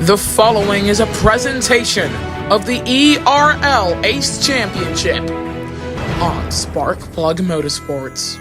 The following is a presentation of the ERL Ace Championship on Sparkplug Motorsports.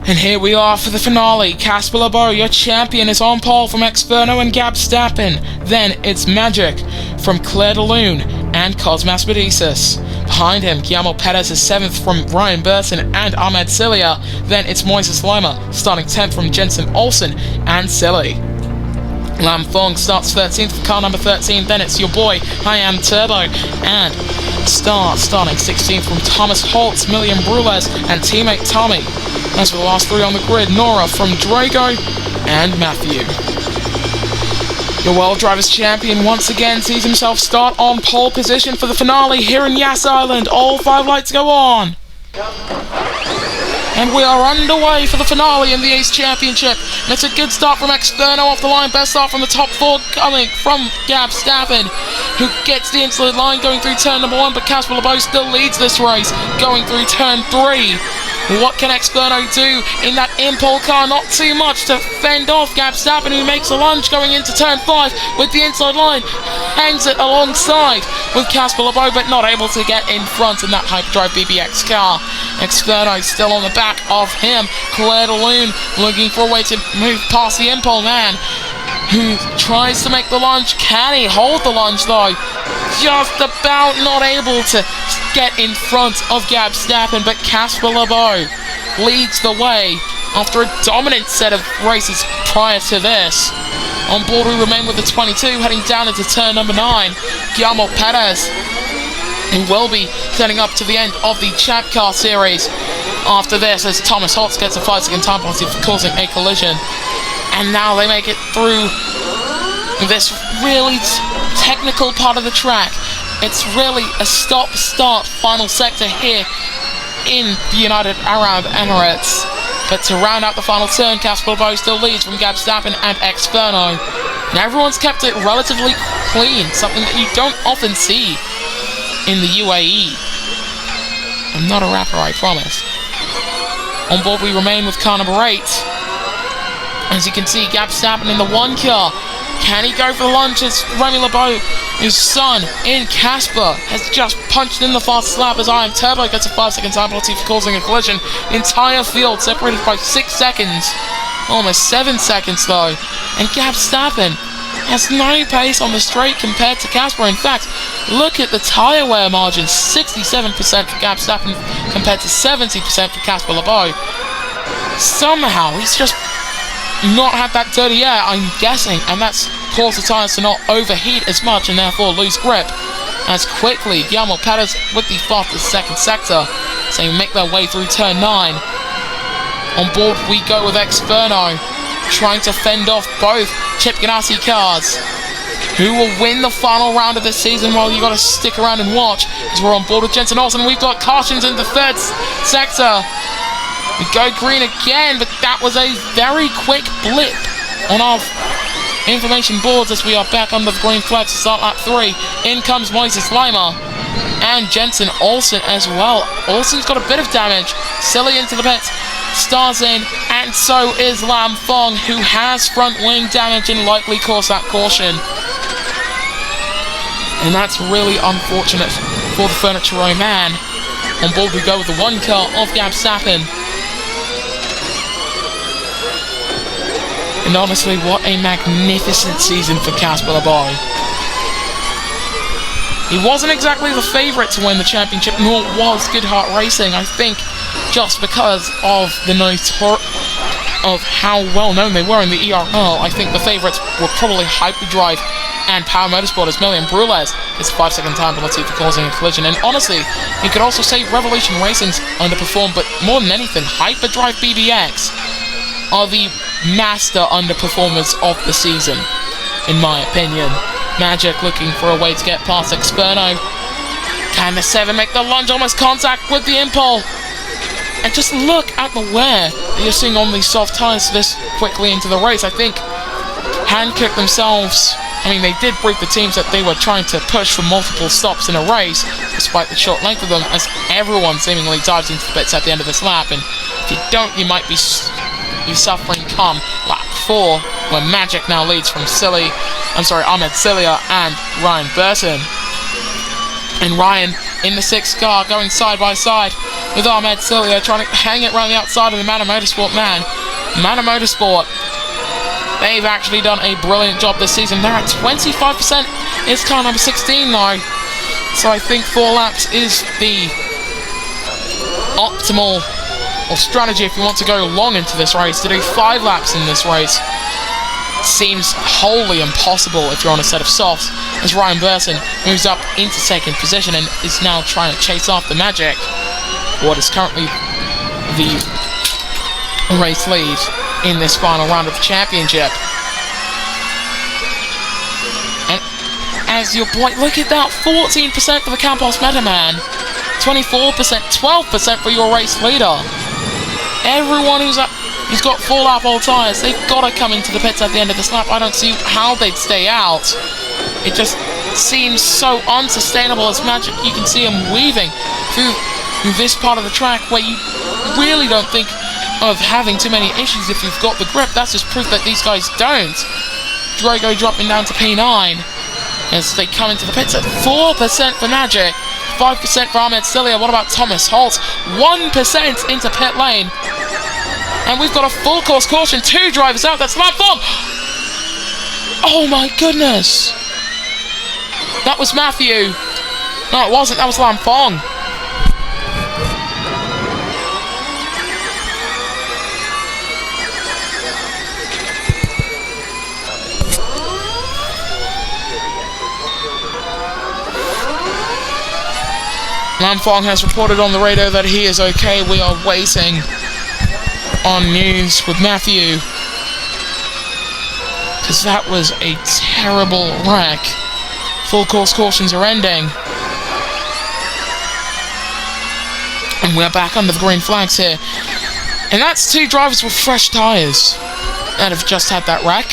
And here we are for the finale. Casper LeBeau, your champion, is on pole from Exferno and Gab Stappen. Then it's Magic from Claire de Lune and Cosmas Medicis. Behind him, Guillermo Perez is 7th from Ryan Burton and Ahmed Cilia. Then it's Moises Lima, starting 10th from Jensen Olsen and Silly. Lam Fong starts 13th for car number 13. Then it's your boy, I Am Turbo, and starting 16th from Thomas Holtz, Milliam Brules, and teammate Tommy. As for the last three on the grid, Nora from Drago and Matthew. Your World Drivers Champion once again sees himself start on pole position for the finale here in Yas Island. All 5 lights go on. And we are underway for the finale in the Ace Championship. And it's a good start from Exferno off the line. Best start from the top 4 coming from Gab Stappen, who gets the inside line going through turn number 1, but Casper LeBeau still leads this race going through turn 3. What can Exferno do in that impole car? Not too much to fend off Gab Stappen, who makes a lunge going into turn 5 with the inside line. Hangs it alongside with Casper LeBeau, but not able to get in front in that Hyperdrive BBX car. Exferno still on the back of him. Claire de Lune looking for a way to move past the impole man, who tries to make the lunge. Can he hold the lunge though? Just about not able to get in front of Gab Stappen, but Casper LeBeau leads the way after a dominant set of races prior to this. On board we remain with the 22, heading down into turn number 9. Guillermo Perez, who will be setting up to the end of the Champ Car Series after this, as Thomas Holtz gets a 5-second time penalty for causing a collision. And now they make it through this really technical part of the track. It's really a stop-start final sector here in the United Arab Emirates. But to round out the final turn, Casper LeBeau still leads from Gab Stappen and Exferno. And everyone's kept it relatively clean, something that you don't often see in the UAE. I'm not a rapper, I promise. On board we remain with car number 8. As you can see, Gab Stappen in the 1 car. Can he go for the lunge as Remy LeBeau, his son in Casper, has just punched in the fastest lap as I Am Turbo gets a 5-second time penalty for causing a collision. The entire field separated by 6 seconds. Almost 7 seconds though. And Gab Stappen has no pace on the straight compared to Casper. In fact, look at the tyre wear margin. 67% for Gab Stappen compared to 70% for Casper LeBeau. Somehow he's just not had that dirty air, I'm guessing, and that's caused the tyres to not overheat as much and therefore lose grip. As quickly, Guillermo Perez with the fastest second sector, so they make their way through turn 9. On board we go with Exferno, trying to fend off both Chip Ganassi cars. Who will win the final round of this season? Well, you got to stick around and watch, as we're on board with Jensen Olsen. We've got cautions in the 3rd sector. We go green again, but that was a very quick blip on our information boards as we are back under the green flag to start lap 3. In comes Moises Lima and Jensen Olsen as well. Olsen's got a bit of damage. Silly into the pits, stars in, and so is Lam Fong, who has front wing damage and likely caused that caution. And that's really unfortunate for the Furniture Row man. On board we go with the 1 car of Gab Stappen. And honestly, what a magnificent season for Casper LeBoy. He wasn't exactly the favourite to win the championship, nor was Goodhart Racing, I think, just because of the of how well known they were in the ERL. I think the favourites were probably Hyperdrive and Power Motorsport, as Million Brules is 5-second time penalty for causing a collision. And honestly, you could also say Revolution Racing's underperformed, but more than anything, Hyperdrive BBX are the master underperformers of the season, in my opinion. Magic looking for a way to get past Experno. Can the 7 make the lunge, almost contact with the impole? And just look at the wear that you're seeing on these soft tyres this quickly into the race. I think Hankook themselves, I mean, they did brief the teams that they were trying to push for multiple stops in a race, despite the short length of them, as everyone seemingly dives into the pits at the end of this lap. And if you don't, you might be suffering come lap 4, where Magic now leads from Ahmed Cilia and Ryan Burton. And Ryan in the 6th car going side by side with Ahmed Cilia, trying to hang it around the outside of the Mana Motorsport man. Mana Motorsport, they've actually done a brilliant job this season. They're at 25%. It's car number 16 now. So I think 4 laps is the optimal strategy if you want to go long into this race. To do 5 laps in this race seems wholly impossible if you're on a set of softs, as Ryan Burton moves up into 2nd position and is now trying to chase after Magic, what is currently the race lead in this final round of the championship. And as your boy, look at that, 14% for the Campos Metaman, 24%, 12% for your race leader. Everyone who's got 4 lap old tyres, they've got to come into the pits at the end of this lap. I don't see how they'd stay out. It just seems so unsustainable as Magic. You can see him weaving through this part of the track where you really don't think of having too many issues if you've got the grip. That's just proof that these guys don't. Drago dropping down to P9 as they come into the pits at 4% for Magic, 5% for Ahmed Cilia. What about Thomas Holt? 1% into pit lane. And we've got a full course caution, 2 drivers out. That's lap 4. Oh my goodness. That was Matthew. No, it wasn't. That was Lam Fong. Lam Fong has reported on the radio that he is okay. We are waiting on news with Matthew, because that was a terrible wreck. Full course cautions are ending, and we're back under the green flags here. And that's 2 drivers with fresh tyres that have just had that wreck.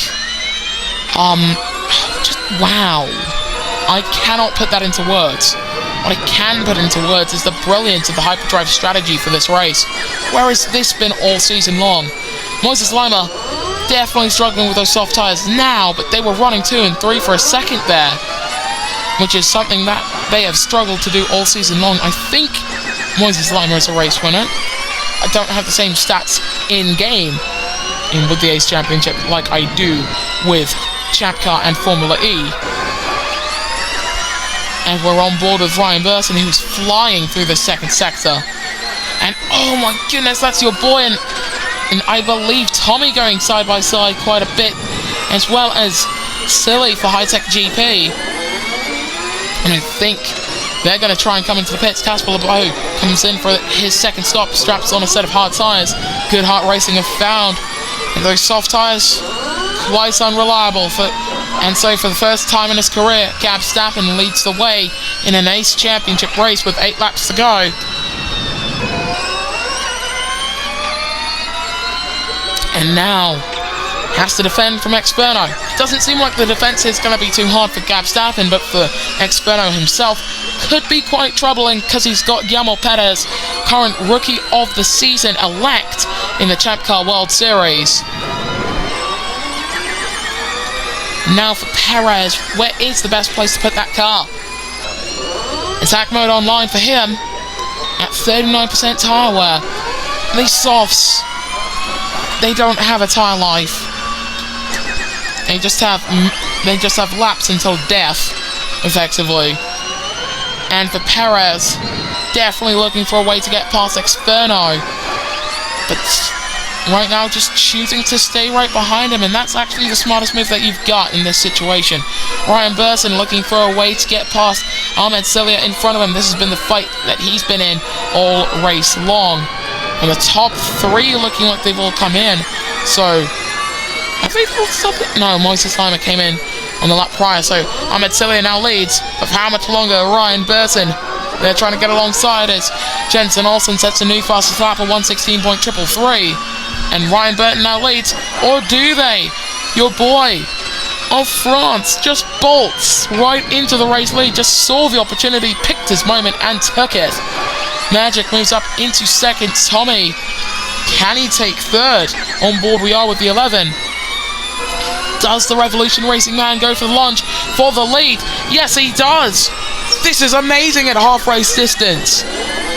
Just wow. I cannot put that into words. What I can put into words is the brilliance of the hyperdrive strategy for this race. Where has this been all season long? Moses Lima definitely struggling with those soft tyres now, but they were running 2 and 3 for a second there, which is something that they have struggled to do all season long. I think Moses Lima is a race winner. I don't have the same stats in-game with the Ace Championship like I do with Chapcar and Formula E. And we're on board with Ryan Burton, who's flying through the 2nd sector. And oh my goodness, that's your boy, and I believe Tommy going side by side quite a bit, as well as Silly for High Tech GP. And I think they're going to try and come into the pits. Casper LeBeau comes in for his 2nd stop, straps on a set of hard tyres. Goodhart Racing have found those soft tyres quite unreliable and so for the first time in his career, Gab Stappen leads the way in an Ace Championship race with 8 laps to go. And now has to defend from Experno. Doesn't seem like the defense is going to be too hard for Gab Stappen, but for Experno himself could be quite troubling, because he's got Guillermo Perez, current Rookie of the Season elect in the Champ Car World Series. Now for Perez, where is the best place to put that car? Attack mode online for him at 39% tyre wear. These softs, they don't have a tyre life. They just have laps until death, effectively. And for Perez, definitely looking for a way to get past Exferno, but right now just choosing to stay right behind him, and that's actually the smartest move that you've got in this situation. Ryan Burson looking for a way to get past Ahmed Celia in front of him. This has been the fight that he's been in all race long. And the top three looking like they've all come in. So, have they all stopped it? No, Moises Lima came in on the lap prior. So, Ahmed Celia now leads. But for how much longer? Ryan Burson, they're trying to get alongside us. Jensen Olsen sets a new fastest lap of 1:16.333. And Ryan Burton now leads. Or do they? Your boy of France just bolts right into the race lead. Just saw the opportunity, picked his moment, and took it. Magic moves up into second. Tommy, can he take third? On board we are with the 11. Does the Revolution Racing man go for the launch for the lead? Yes, he does. This is amazing at half race distance.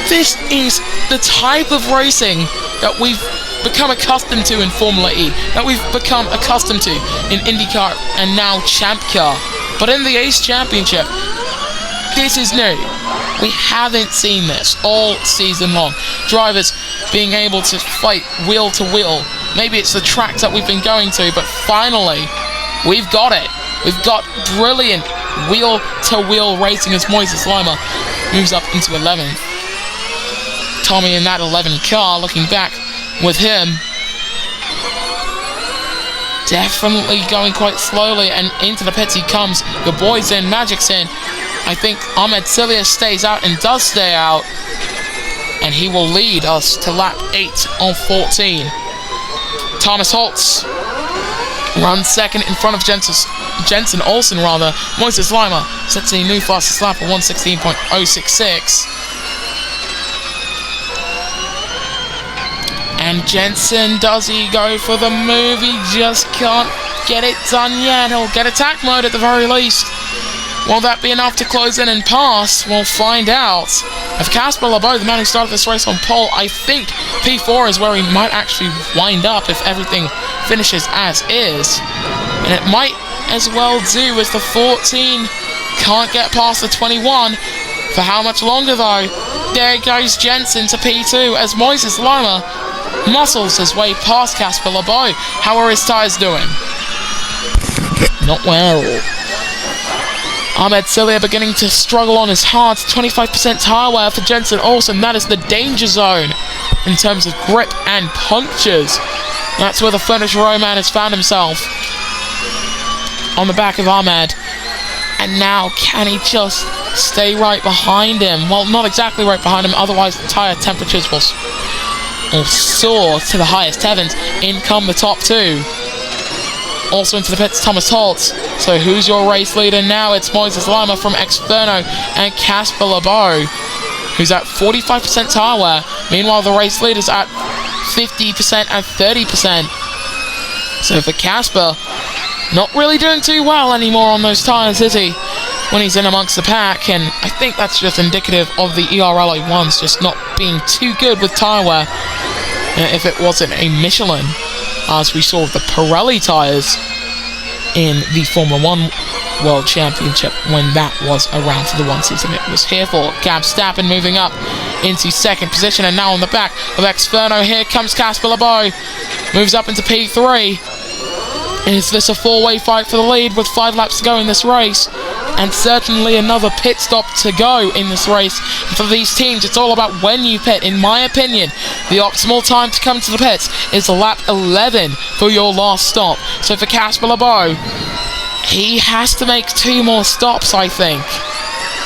This is the type of racing that we've become accustomed to in Formula E, that we've become accustomed to in IndyCar and now Champ Car. But in the Ace Championship, this is new. We haven't seen this all season long. Drivers being able to fight wheel to wheel. Maybe it's the tracks that we've been going to, but finally, we've got it. We've got brilliant wheel to wheel racing as Moises Lima moves up into 11th. Tommy in that 11 car, looking back with him. Definitely going quite slowly, and into the pits he comes. The boys in, Magic's in. I think Ahmed Celia stays out and does stay out. And he will lead us to lap 8 on 14. Thomas Holtz runs second in front of Jensen Olsen, rather. Moises Lima sets a new fastest lap of 1:16.066. And Jensen, does he go for the move? He just can't get it done yet. He'll get attack mode at the very least. Will that be enough to close in and pass? We'll find out. If Casper Leboeuf, the man who started this race on pole, I think P4 is where he might actually wind up if everything finishes as is. And it might as well do, as the 14 can't get past the 21. For how much longer though? There goes Jensen to P2 as Moises Lima muscles his way past Casper Leboeuf. How are his tyres doing? Not well. Ahmed Celia beginning to struggle on his hard. 25% tyre wear for Jensen Olsen. That is the danger zone in terms of grip and punctures. That's where the Furniture Row man has found himself. On the back of Ahmed. And now, can he just stay right behind him? Well, not exactly right behind him, otherwise the tyre temperatures will soar to the highest heavens. In come the top two. Also into the pits, Thomas Holtz. So who's your race leader now? It's Moises Lima from Exferno and Casper Leboeuf, who's at 45% tyre wear. Meanwhile, the race leader's at 50% and 30%. So for Casper, not really doing too well anymore on those tyres, is he? When he's in amongst the pack, and I think that's just indicative of the ERL 1s just not being too good with tyre wear. If it wasn't a Michelin, as we saw with the Pirelli tyres in the Formula 1 World Championship when that was around for the one season it was here for. Gab Stappen moving up into second position, and now on the back of Exferno, here comes Casper Leboeuf. Moves up into P3. Is this a four-way fight for the lead with 5 laps to go in this race? And certainly another pit stop to go in this race. And for these teams, it's all about when you pit. In my opinion, the optimal time to come to the pits is lap 11 for your last stop. So for Casper Leboeuf, he has to make 2 more stops, I think.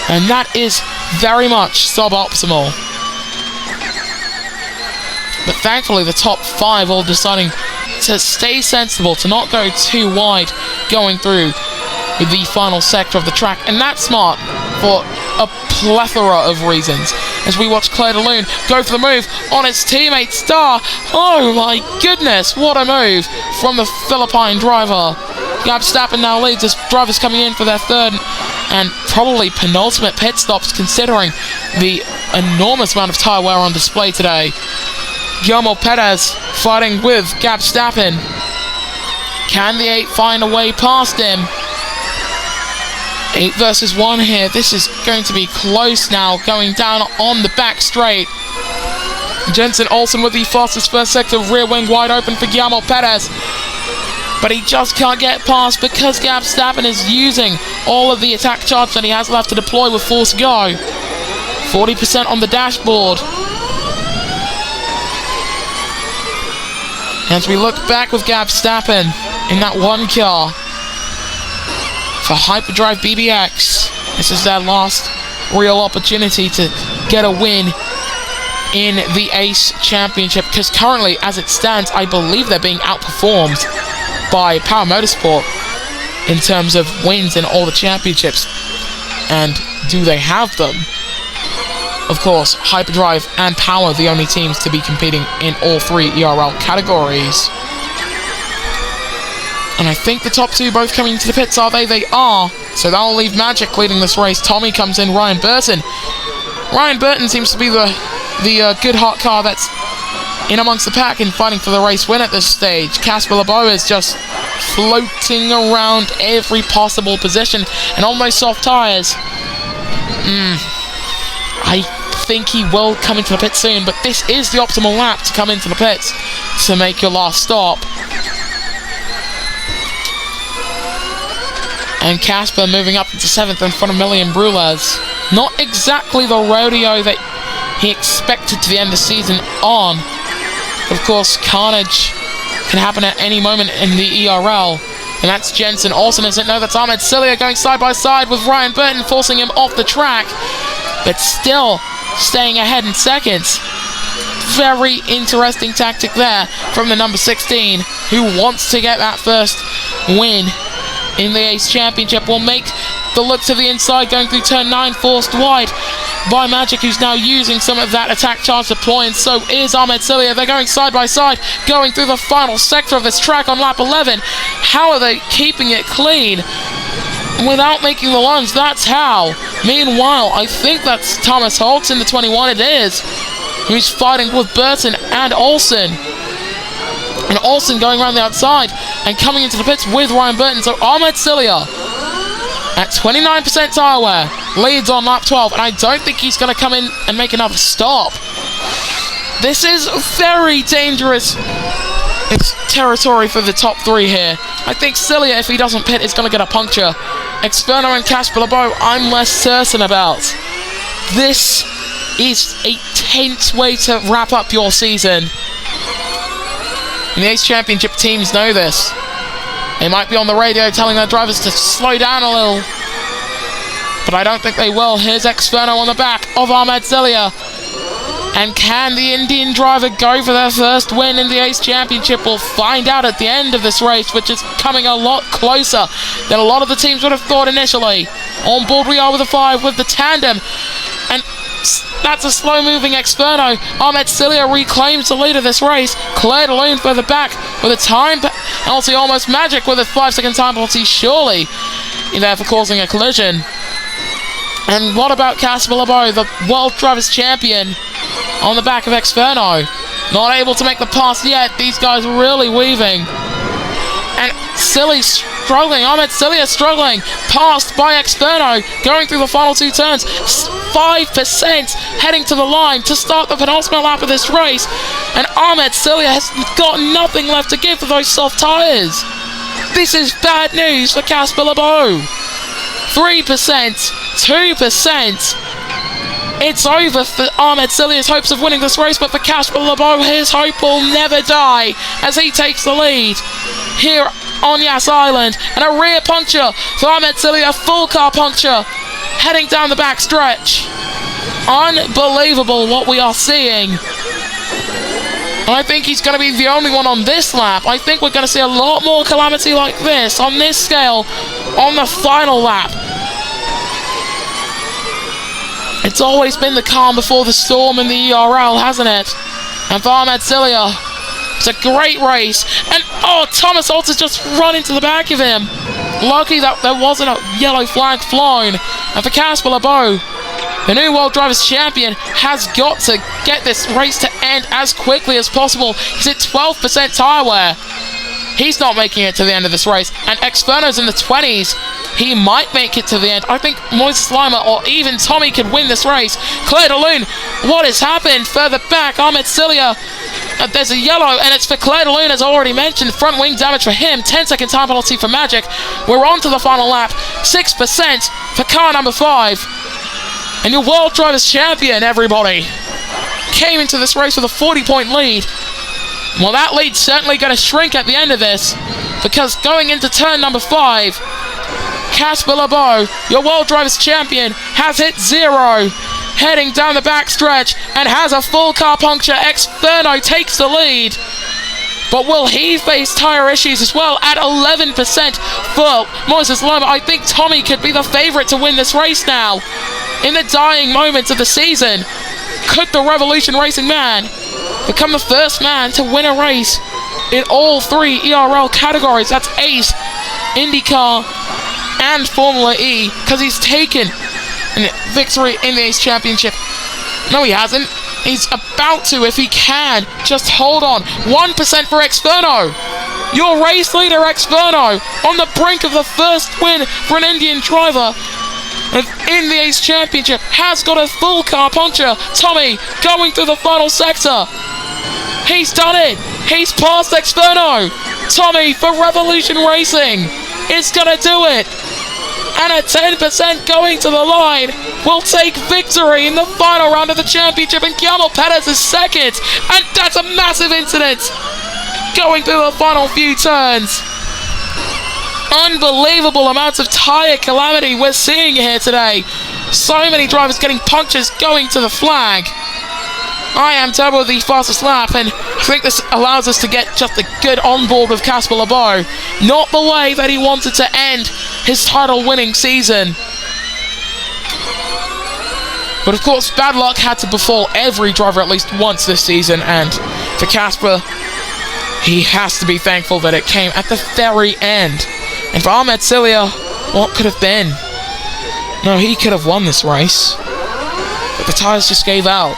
And that is very much suboptimal. But thankfully, the top 5 all deciding to stay sensible, to not go too wide going through with the final sector of the track, and that's smart for a plethora of reasons. As we watch Claire de Lune go for the move on his teammate Star. Oh my goodness, what a move from the Philippine driver. Gab Stappen now leads as drivers coming in for their third and probably penultimate pit stops, considering the enormous amount of tyre wear on display today. Guillermo Perez fighting with Gab Stappen. Can the 8 find a way past him? 8 versus 1 here. This is going to be close now, going down on the back straight. Jensen Olsen with the fastest first sector, rear wing wide open for Guillermo Perez. But he just can't get past because Gab Stappen is using all of the attack charge that he has left to deploy with force go. 40% on the dashboard. As we look back with Gab Stappen in that one car for Hyperdrive BBX, this is their last real opportunity to get a win in the ACE Championship, because currently, as it stands, I believe they're being outperformed by Power Motorsport in terms of wins in all the championships. And do they have them? Of course, Hyperdrive and Power, the only teams to be competing in all 3 ERL categories. And I think the top 2 both coming into the pits, are they? They are. So that'll leave Magic leading this race. Tommy comes in, Ryan Burton. Ryan Burton seems to be the good hot car that's in amongst the pack and fighting for the race win at this stage. Casper LeBeau is just floating around every possible position and on those soft tyres. I think he will come into the pit soon, but this is the optimal lap to come into the pits to make your last stop. And Casper moving up into 7th in front of Million Brulers. Not exactly the rodeo that he expected to the end of the season on. Of course, carnage can happen at any moment in the ERL. And that's Jensen Olsen, isn't it? No, that's Ahmed Cilia going side by side with Ryan Burton, forcing him off the track, but still staying ahead in seconds. Very interesting tactic there from the number 16, who wants to get that first win in the ACE Championship. Will make the look to the inside, going through turn 9, forced wide by Magic, who's now using some of that attack charge deploy, and so is Ahmed Cilia. They're going side by side, going through the final sector of this track on lap 11. How are they keeping it clean without making the lunge? That's how. Meanwhile, I think that's Thomas Holtz in the 21. It is, who's fighting with Burton and Olsen. And Olsen going around the outside and coming into the pits with Ryan Burton. So Ahmed Cilia at 29% tyre wear leads on lap 12, and I don't think he's going to come in and make another stop. This is very dangerous. It's territory for the top 3 here. I think Cilia, if he doesn't pit, is going to get a puncture. Experno and Casper LeBeau, I'm less certain about. This is a tense way to wrap up your season. And the ACE Championship teams know this. They might be on the radio telling their drivers to slow down a little, but I don't think they will. Here's Exferno on the back of Ahmed Cilia. And can the Indian driver go for their first win in the ACE Championship? We'll find out at the end of this race, which is coming a lot closer than a lot of the teams would have thought initially. On board we are with the 5 with the tandem, and that's a slow-moving Experno. Ahmed Cilia reclaims the lead of this race. Claire DeLune further back with a time penalty, almost Magic with a 5-second time penalty, surely there for causing a collision. And what about Casper LeBeau, the World Drivers' Champion, on the back of Experno? Not able to make the pass yet. These guys really weaving. And Cilia struggling. Ahmed Cilia struggling. Passed by Experno. Going through the final 2 turns. 5% heading to the line to start the penultimate lap of this race. And Ahmed Cilia has got nothing left to give for those soft tyres. This is bad news for Casper LeBeau. 3%. 2%. It's over for Ahmed Cilia's hopes of winning this race, but for Casper LeBeau, his hope will never die as he takes the lead here on Yas Island. And a rear puncture for Ahmed Cilia, full car puncture heading down the back stretch. Unbelievable what we are seeing. And I think he's going to be the only one on this lap. I think we're going to see a lot more calamity like this on this scale on the final lap. It's always been the calm before the storm in the ERL, hasn't it? And for Ahmed Cilia, it's a great race. And, oh, Thomas Holtz has just run into the back of him. Lucky that there wasn't a yellow flag flown. And for Casper LeBeau, the new World Drivers' Champion, has got to get this race to end as quickly as possible. He's at 12% tyre wear. He's not making it to the end of this race. And Exferno's in the 20s. He might make it to the end. I think Moises Lima or even Tommy could win this race. Claire de Lune, what has happened? Further back, Ahmed Cilia. There's a yellow, and it's for Claire de Lune, as already mentioned. Front wing damage for him. 10-second time penalty for Magic. We're on to the final lap. 6% for car number 5. And your World Drivers' Champion, everybody, came into this race with a 40-point lead. Well, that lead's certainly going to shrink at the end of this, because going into turn number 5, Casper LeBeau, your World Drivers' Champion, has hit 0. Heading down the backstretch and has a full car puncture. Exferno takes the lead. But will he face tyre issues as well at 11% for Moises Lima? I think Tommy could be the favourite to win this race now. In the dying moments of the season, could the Revolution Racing man become the first man to win a race in all 3 ERL categories? That's Ace, IndyCar, and Formula E, because he's taken victory in the Ace Championship. No, he hasn't. He's about to, if he can. Just hold on. 1% for Exferno. Your race leader, Exferno, on the brink of the first win for an Indian driver in the Ace Championship, has got a full car puncture. Tommy going through the final sector. He's done it. He's passed Exferno. Tommy for Revolution Racing is going to do it. And a 10% going to the line will take victory in the final round of the championship, and Guillermo Perez is second, and that's a massive incident going through the final few turns. Unbelievable amounts of tyre calamity we're seeing here today. So many drivers getting punctures going to the flag. I am Turbo the fastest lap, and I think this allows us to get just a good onboard with Casper LeBeau. Not the way that he wanted to end his title-winning season. But of course, bad luck had to befall every driver at least once this season, and for Casper, he has to be thankful that it came at the very end. And for Ahmed Cilia, what could have been? No, he could have won this race, but the tyres just gave out.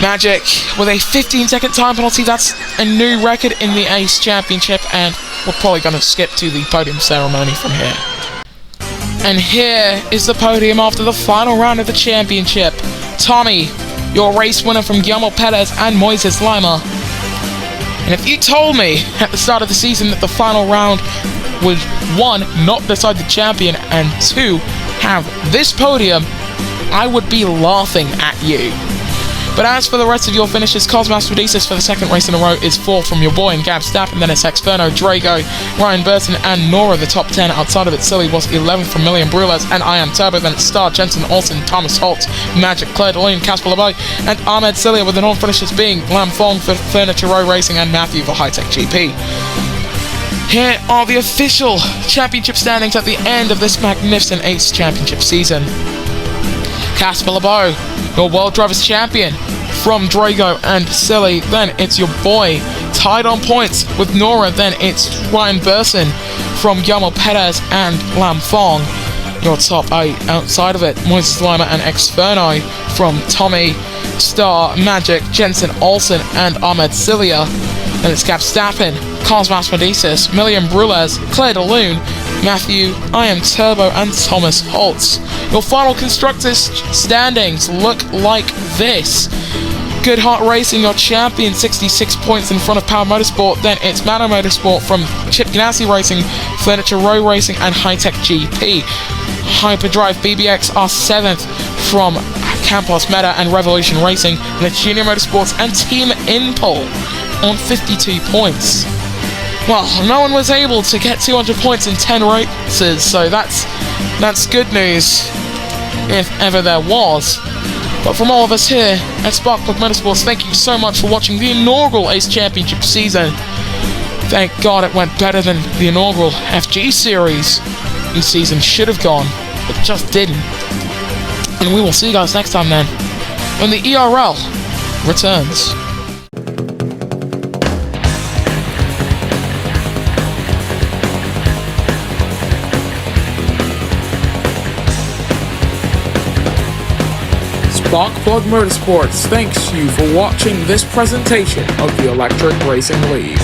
Magic with a 15-second time penalty. That's a new record in the Ace Championship, and we're probably going to skip to the podium ceremony from here. And here is the podium after the final round of the championship. Tommy, your race winner from Guillermo Perez and Moises Lima. And if you told me at the start of the season that the final round would, 1, not decide the champion, and 2, have this podium, I would be laughing at you. But as for the rest of your finishes, Cosmas Rhodesis for the second race in a row is 4 from your boy and Gab Stapp, and then it's Exferno, Drago, Ryan Burton, and Nora. The top 10 outside of it, Silly was 11 from Million Brules, and I Am Turbo. Then it's Star, Jensen Olsen, Thomas Holt, Magic, Claire de Lune, Casper LeBeau, and Ahmed Cilia, with the non-finishes being Lam Fong for Furniture Row Racing and Matthew for High Tech GP. Here are the official championship standings at the end of this magnificent Ace Championship season. Casper LeBeau, your World Drivers Champion from Drago and Silly. Then it's your boy, tied on points with Nora. Then it's Ryan Burson from Guillermo Perez and Lam Fong. Your top 8 outside of it, Moises Lima and Exferno from Tommy, Star, Magic, Jensen Olsen, and Ahmed Cilia. Then it's Gab Stappen, Cosmas Rhodesis, Million Brules, Claire de Lune, Matthew, I Am Turbo, and Thomas Holtz. Your final constructors standings look like this. Good Heart Racing, your champion, 66 points in front of Power Motorsport. Then it's Mano Motorsport from Chip Ganassi Racing, Furniture Row Racing, and High Tech GP. Hyperdrive BBX are 7th from Campos Meta and Revolution Racing. And it's Junior Motorsports and Team Impol on 52 points. Well, no one was able to get 200 points in 10 races, so that's good news, if ever there was. But from all of us here at Sparkplug Motorsports, thank you so much for watching the inaugural Ace Championship season. Thank God it went better than the inaugural FG Series. This season should have gone, but just didn't. And we will see you guys next time then, when the ERL returns. Sparkplug Motorsports thanks you for watching this presentation of the Electric Racing League.